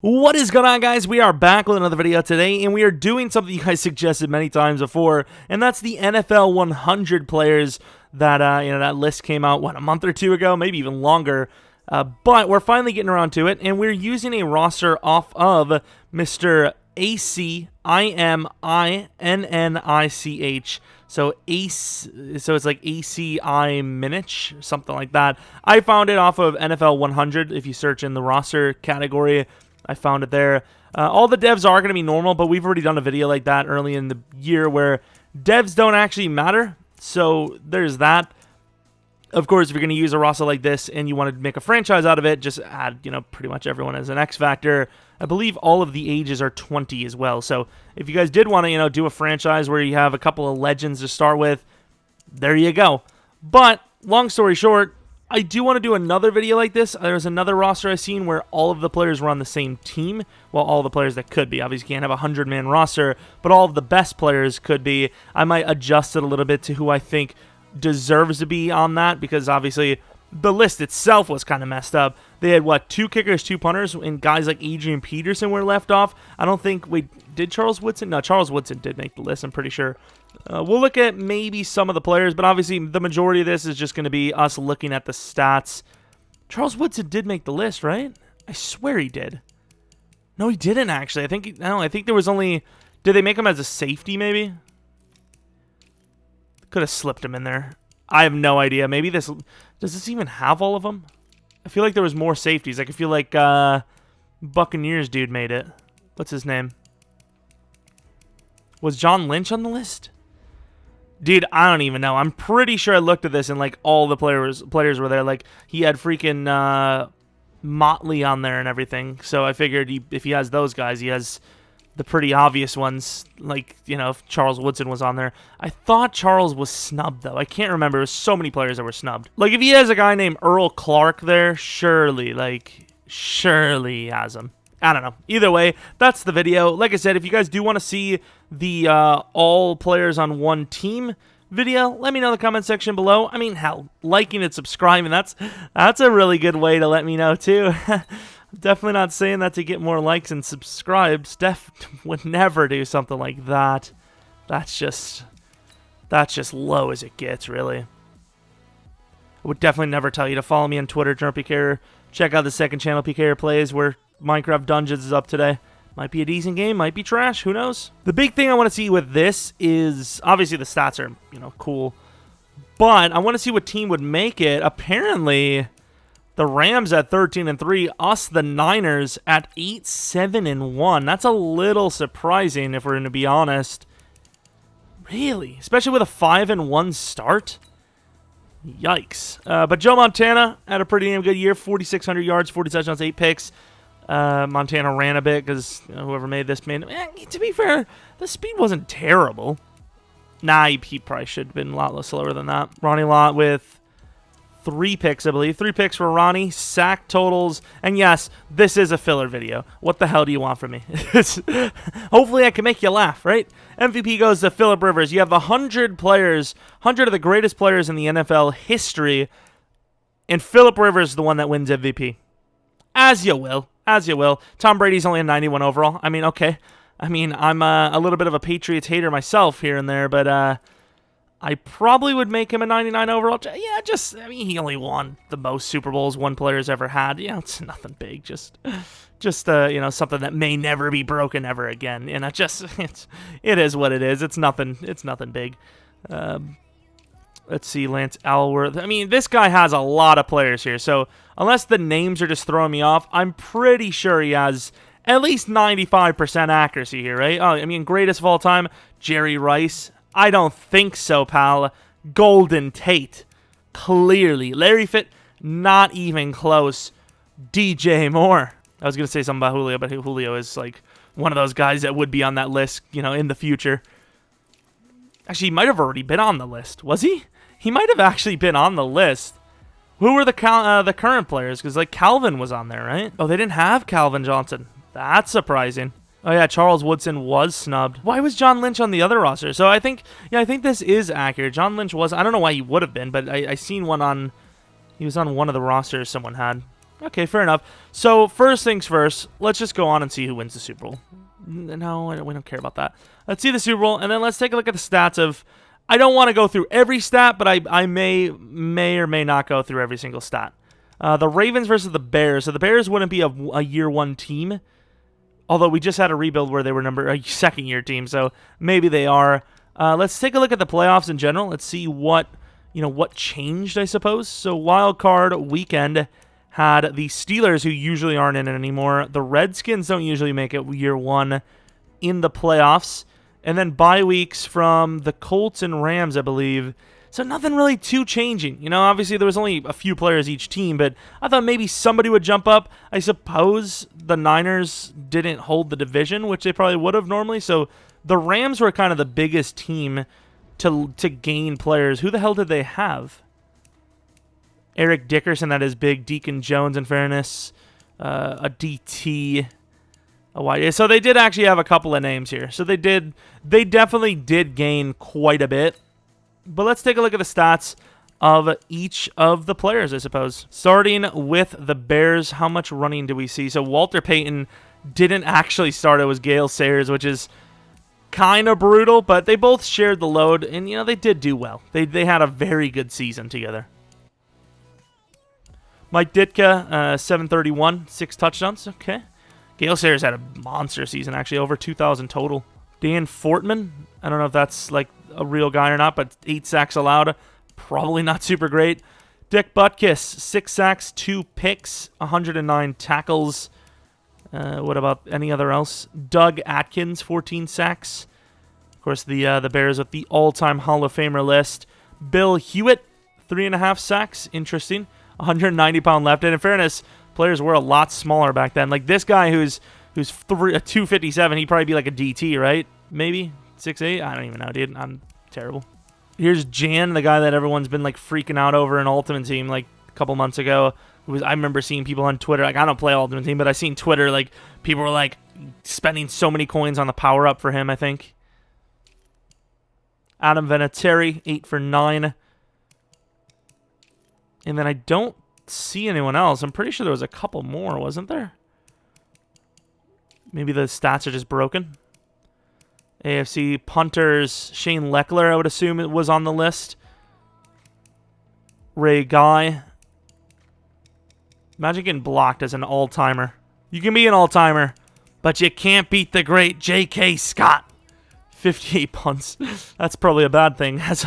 What is going on, guys? We are back with another video today, and we are doing something you guys suggested many times before, and that's the NFL 100 players that that list came out a month or two ago, maybe even longer. But we're finally getting around to it, and we're using a roster off of Mr. ACIMINNICH. So it's like ACI Minich, something like that. I found it off of NFL 100. If you search in the roster category, I found it there. All the devs are going to be normal, but we've already done a video like that early in the year where devs don't actually matter. So there's that. Of course, if you're going to use a roster like this and you want to make a franchise out of it, just add, pretty much everyone as an X factor. I believe all of the ages are 20 as well. So if you guys did want to, do a franchise where you have a couple of legends to start with, there you go. But long story short, I do want to do another video like this. There's another roster I've seen where all of the players were on the same team. Well, all the players that could be. Obviously, you can't have a 100-man roster, but all of the best players could be. I might adjust it a little bit to who I think deserves to be on that, because obviously the list itself was kind of messed up. They had, 2 kickers, 2 punters, and guys like Adrian Peterson were left off. I don't think, did Charles Woodson? No, Charles Woodson did make the list, I'm pretty sure. We'll look at maybe some of the players, but obviously the majority of this is just going to be us looking at the stats. Charles Woodson did make the list, right? I swear he did. No, he didn't actually. I think there was only... Did they make him as a safety, maybe? Could have slipped him in there. I have no idea. Maybe this... Does this even have all of them? I feel like there was more safeties. I feel like Buccaneers dude made it. What's his name? Was John Lynch on the list? Dude, I don't even know. I'm pretty sure I looked at this and all the players were there. He had freaking Motley on there and everything. So I figured if he has those guys, he has the pretty obvious ones. If Charles Woodson was on there. I thought Charles was snubbed, though. I can't remember. There's so many players that were snubbed. If he has a guy named Earl Clark there, surely he has him. I don't know. Either way, that's the video. Like I said, if you guys do want to see the all players on one team video, let me know in the comment section below. I mean, hell, liking and subscribing, that's a really good way to let me know, too. Definitely not saying that to get more likes and subscribes. Steph would never do something like that. That's just low as it gets, really. I would definitely never tell you to follow me on Twitter, Jeromepkr. Check out the second channel, PKR Plays, where Minecraft Dungeons is up today. Might be a decent game, might be trash, who knows? The big thing I want to see with this is, obviously the stats are, cool. But I want to see what team would make it. Apparently, the Rams at 13-3, us the Niners at 8-7-1. That's a little surprising if we're going to be honest. Really? Especially with a 5-1 start? Yikes. But Joe Montana had a pretty damn good year. 4,600 yards, 40 touchdowns, 8 picks. Montana ran a bit because whoever made this made... to be fair, the speed wasn't terrible. Nah, he probably should have been a lot less slower than that. Ronnie Lott with 3 picks, I believe. 3 picks for Ronnie. Sack totals. And yes, this is a filler video. What the hell do you want from me? Hopefully I can make you laugh, right? MVP goes to Phillip Rivers. You have 100 players, 100 of the greatest players in the NFL history, and Phillip Rivers is the one that wins MVP. As you will. Tom Brady's only a 91 overall. I mean, okay. I mean, I'm a little bit of a Patriots hater myself here and there, but I probably would make him a 99 overall. Yeah, he only won the most Super Bowls one player's ever had. It's nothing big. Just something that may never be broken ever again. And it is what it is. It's nothing big. Let's see, Lance Alworth. I mean, this guy has a lot of players here. So unless the names are just throwing me off, I'm pretty sure he has at least 95% accuracy here, right? Oh, I mean, greatest of all time, Jerry Rice. I don't think so, pal. Golden Tate. Clearly. Larry Fitt, not even close. DJ Moore. I was going to say something about Julio, but Julio is one of those guys that would be on that list, in the future. Actually, he might have already been on the list. Was he? He might have actually been on the list. Who were the current players? Because, Calvin was on there, right? Oh, they didn't have Calvin Johnson. That's surprising. Oh, yeah, Charles Woodson was snubbed. Why was John Lynch on the other roster? So I think this is accurate. John Lynch was... I don't know why he would have been, but I seen one on... He was on one of the rosters someone had. Okay, fair enough. So, first things first, let's just go on and see who wins the Super Bowl. No, we don't care about that. Let's see the Super Bowl, and then let's take a look at the stats of... I don't want to go through every stat, but I may or may not go through every single stat. The Ravens versus the Bears. So the Bears wouldn't be a year one team, although we just had a rebuild where they were a second year team, so maybe they are. Let's take a look at the playoffs in general. Let's see what changed, I suppose. So wild card weekend had the Steelers, who usually aren't in it anymore. The Redskins don't usually make it year one in the playoffs. And then bye weeks from the Colts and Rams, I believe. So nothing really too changing. You know, obviously there was only a few players each team, but I thought maybe somebody would jump up. I suppose the Niners didn't hold the division, which they probably would have normally. So the Rams were kind of the biggest team to gain players. Who the hell did they have? Eric Dickerson, that is big. Deacon Jones, in fairness. A DT. So they did actually have a couple of names here. So they definitely did gain quite a bit. But let's take a look at the stats of each of the players, I suppose. Starting with the Bears, how much running do we see? So Walter Payton didn't actually start. It was Gale Sayers, which is kind of brutal, but they both shared the load, and, they did do well. They had a very good season together. Mike Ditka, 731, 6 touchdowns. Okay. Gale Sayers had a monster season, actually, over 2,000 total. Dan Fortman, I don't know if that's like a real guy or not, but 8 sacks allowed. Probably not super great. Dick Butkus, 6 sacks, 2 picks, 109 tackles. What about any other else? Doug Atkins, 14 sacks. Of course, the Bears with the all-time Hall of Famer list. Bill Hewitt, 3.5 sacks. Interesting. 190-pound left. And in fairness, players were a lot smaller back then. Like this guy who's 257, he'd probably be like a DT, right? Maybe 6'8". I don't even know, dude. I'm terrible. Here's Jan, the guy that everyone's been like freaking out over in Ultimate Team like a couple months ago. I remember seeing people on Twitter, like I don't play Ultimate Team, but I seen Twitter, like people were like spending so many coins on the power up for him, I think. Adam Vinatieri, 8 for 9. And then I don't see anyone else. I'm pretty sure there was a couple more, wasn't there? Maybe the stats are just broken. AFC punters, Shane Leckler, I would assume it was on the list. Ray Guy. Imagine getting blocked as an all-timer. You can be an all-timer, but you can't beat the great J.K. Scott. 58 punts. That's probably a bad thing as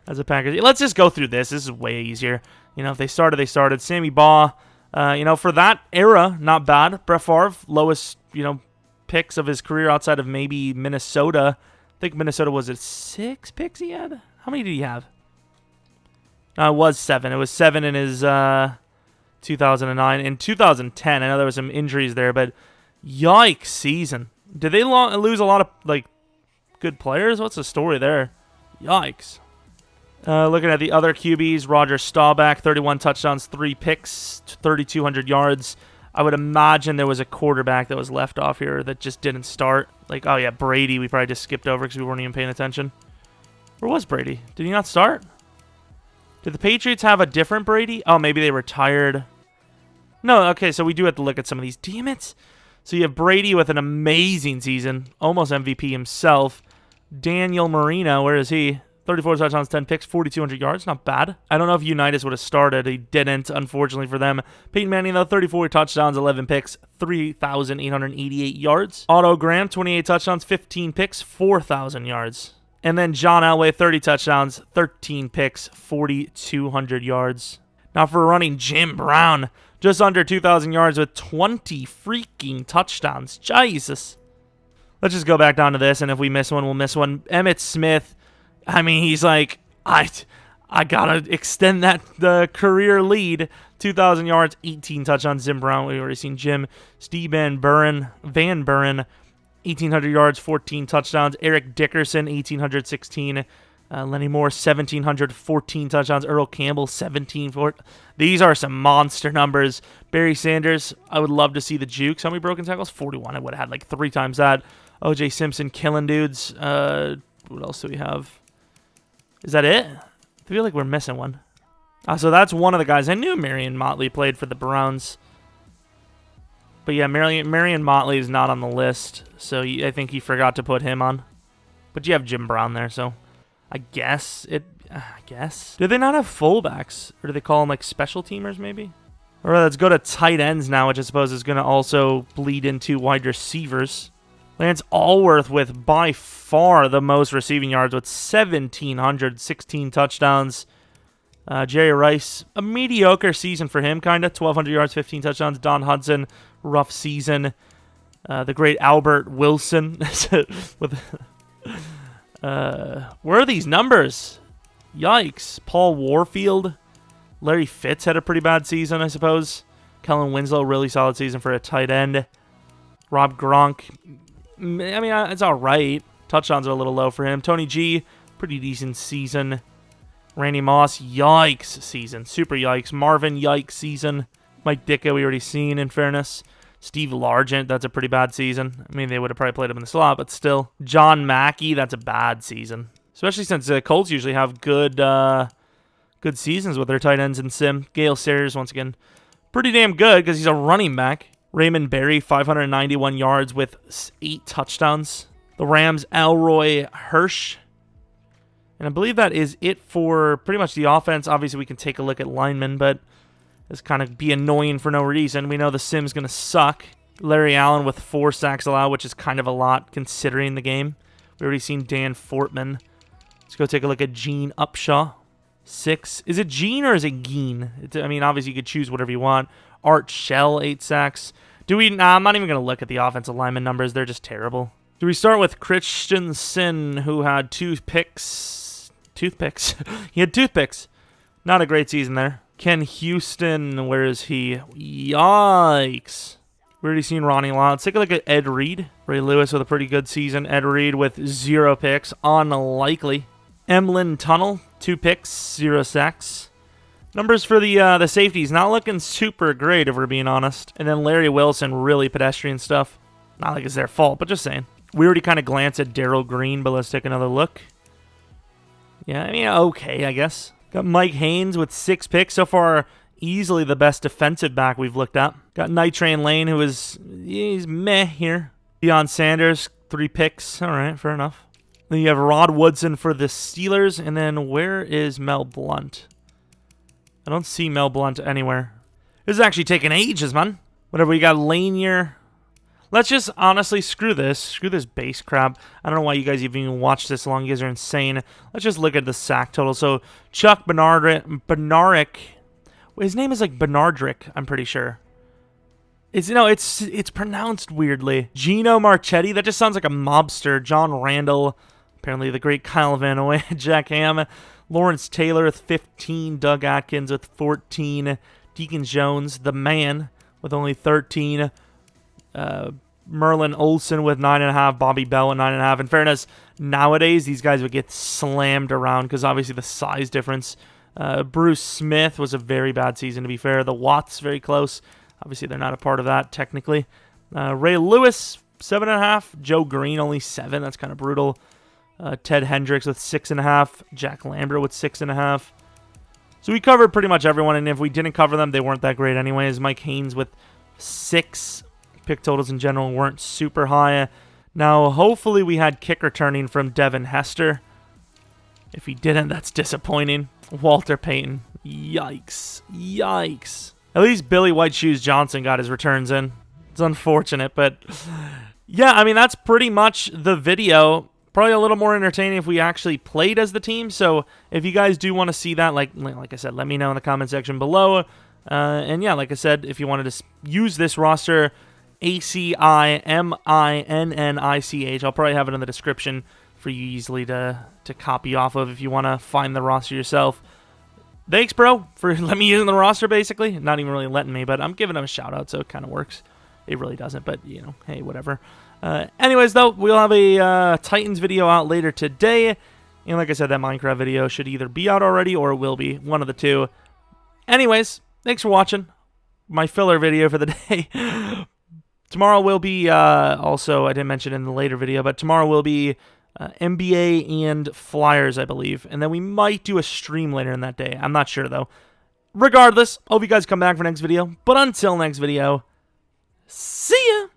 a Packers. Let's just go through this. This is way easier. If they started, they started. Sammy Baugh, for that era, not bad. Brett Favre, lowest, picks of his career outside of maybe Minnesota. I think Minnesota was it 6 picks he had? How many did he have? It was 7. It was 7 in his 2009. In 2010, I know there was some injuries there, but yikes season. Did they lose a lot of, like, good players? What's the story there? Yikes. Looking at the other QBs, Roger Staubach, 31 touchdowns, 3 picks, 3,200 yards. I would imagine there was a quarterback that was left off here that just didn't start. Like, oh yeah, Brady, we probably just skipped over because we weren't even paying attention. Where was Brady? Did he not start? Did the Patriots have a different Brady? Oh, maybe they retired. No, okay, so we do have to look at some of these. Damn it. So you have Brady with an amazing season, almost MVP himself. Daniel Marino, where is he? 34 touchdowns, 10 picks, 4,200 yards. Not bad. I don't know if Unitas would have started. He didn't, unfortunately for them. Peyton Manning, though, 34 touchdowns, 11 picks, 3,888 yards. Otto Graham, 28 touchdowns, 15 picks, 4,000 yards. And then John Elway, 30 touchdowns, 13 picks, 4,200 yards. Now for running, Jim Brown, just under 2,000 yards with 20 freaking touchdowns. Jesus. Let's just go back down to this, and if we miss one, we'll miss one. Emmitt Smith, I mean, he's like, I gotta extend the career lead. 2,000 yards, 18 touchdowns. Jim Brown, we already seen Jim. Steve Van Buren, 1,800 yards, 14 touchdowns. Eric Dickerson, 1,816. Lenny Moore, 1,714 touchdowns. Earl Campbell, 17. These are some monster numbers. Barry Sanders, I would love to see the Jukes. How many broken tackles? 41. I would have had like 3 times that. O.J. Simpson killing dudes. What else do we have? Is that it? I feel like we're missing one. So that's one of the guys. I knew Marion Motley played for the Browns. But yeah, Marion Motley is not on the list, so I think he forgot to put him on. But you have Jim Brown there, so I guess. Do they not have fullbacks? Or do they call them like special teamers maybe? All right, let's go to tight ends now, which I suppose is going to also bleed into wide receivers. Lance Allworth with by far the most receiving yards with 1,716 touchdowns. Jerry Rice, a mediocre season for him, kind of. 1,200 yards, 15 touchdowns. Don Hudson, rough season. The great Albert Wilson. With where are these numbers? Yikes. Paul Warfield. Larry Fitz had a pretty bad season, I suppose. Kellen Winslow, really solid season for a tight end. Rob Gronk, I mean, it's all right. Touchdowns are a little low for him. Tony G, pretty decent season. Randy Moss, yikes season. Super yikes. Marvin, yikes season. Mike Ditka, we already seen, in fairness. Steve Largent, that's a pretty bad season. I mean, they would have probably played him in the slot, but still. John Mackey, that's a bad season. Especially since the Colts usually have good seasons with their tight ends in sim. Gale Sayers, once again, pretty damn good because he's a running back. Raymond Berry, 591 yards with 8 touchdowns. The Rams, Elroy Hirsch. And I believe that is it for pretty much the offense. Obviously, we can take a look at linemen, but it's kind of be annoying for no reason. We know the sim's going to suck. Larry Allen with 4 sacks allowed, which is kind of a lot considering the game. We already seen Dan Fortman. Let's go take a look at Gene Upshaw. 6. Is it Gene or is it Geen? I mean, obviously you could choose whatever you want. Art Shell, 8 sacks. Nah, I'm not even going to look at the offensive lineman numbers. They're just terrible. Do we start with Christensen, who had 2 picks? Toothpicks. He had toothpicks. Not a great season there. Ken Houston, where is he? Yikes. We already seen Ronnie Lott. Let's take a look at Ed Reed. Ray Lewis with a pretty good season. Ed Reed with 0 picks. Unlikely. Emlyn Tunnel, 2 picks, 0 sacks. Numbers for the safeties, not looking super great if we're being honest. And then Larry Wilson, really pedestrian stuff. Not like it's their fault, but just saying. We already kind of glanced at Darryl Green, but let's take another look. Yeah, I mean, okay, I guess. Got Mike Haynes with 6 picks. So far, easily the best defensive back we've looked at. Got Night Train Lane, he's meh here. Deion Sanders, 3 picks. All right, fair enough. Then you have Rod Woodson for the Steelers. And then where is Mel Blount? I don't see Mel Blount anywhere. This is actually taking ages, man. Whatever, we got Lanier. Let's just honestly screw this. Screw this base crap. I don't know why you guys even watch this long. You guys are insane. Let's just look at the sack total. So Chuck Benaric. His name is like Benardrick, I'm pretty sure. It's pronounced weirdly. Gino Marchetti. That just sounds like a mobster. John Randall. Apparently the great Kyle Van Noy. Jack Ham. Lawrence Taylor with 15. Doug Atkins with 14. Deacon Jones, the man, with only 13. Merlin Olsen with 9.5, Bobby Bell with 9.5. In fairness, nowadays these guys would get slammed around because obviously the size difference. Bruce Smith was a very bad season, to be fair. The Watts, very close. Obviously they're not a part of that technically. Ray Lewis, 7.5. Joe Green, only 7. That's kind of brutal. Ted Hendricks with 6.5. Jack Lambert with 6.5. So we covered pretty much everyone, and if we didn't cover them, they weren't that great anyways. Mike Haynes with 6. Pick totals in general weren't super high. Now, hopefully we had kick returning from Devin Hester. If he didn't, that's disappointing. Walter Payton. Yikes. Yikes. At least Billy White Shoes Johnson got his returns in. It's unfortunate, but yeah, I mean, that's pretty much the video. Probably a little more entertaining if we actually played as the team. So if you guys do want to see that, like I said, let me know in the comment section below. And yeah, like I said, if you wanted to use this roster, ACIMINNICH. I'll probably have it in the description for you easily to copy off of if you want to find the roster yourself. Thanks, bro, for letting me use the roster, basically. Not even really letting me, but I'm giving him a shout-out, so it kind of works. It really doesn't, but, you know, hey, whatever. Anyways, though, we'll have a Titans video out later today. And like I said, that Minecraft video should either be out already or it will be. One of the two. Anyways, thanks for watching. My filler video for the day. Tomorrow will be, also, I didn't mention in the later video, but tomorrow will be NBA and Flyers, I believe. And then we might do a stream later in that day. I'm not sure, though. regardless, hope you guys come back for next video. But until next video, see ya!